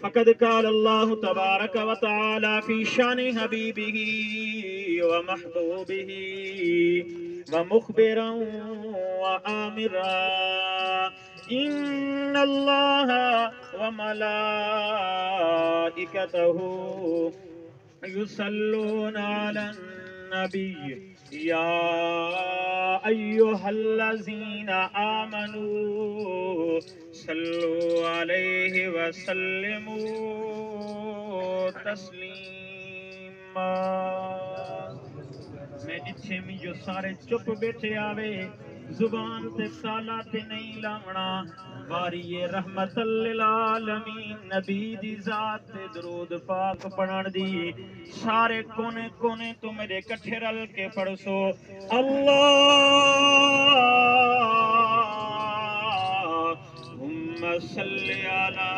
فقد قال الله تبارك وتعالى في شان حبيبه ومحبوبه ومخبرا وآمرا إن الله وملائكته يصلون على النبي يا أيها الذين آمنوا صلوا عليه وسلموا تسلیما میں جتھے میں جو سارے چپ بیٹھے آوے زبان تے تالا تے نہیں لاونا واری رحمت للعالمین نبی دی ذات تے درود پاک پڑھن دی سارے کونے کونے تو میرے کٹھے رل کے پڑھ سو اللہم صلی علی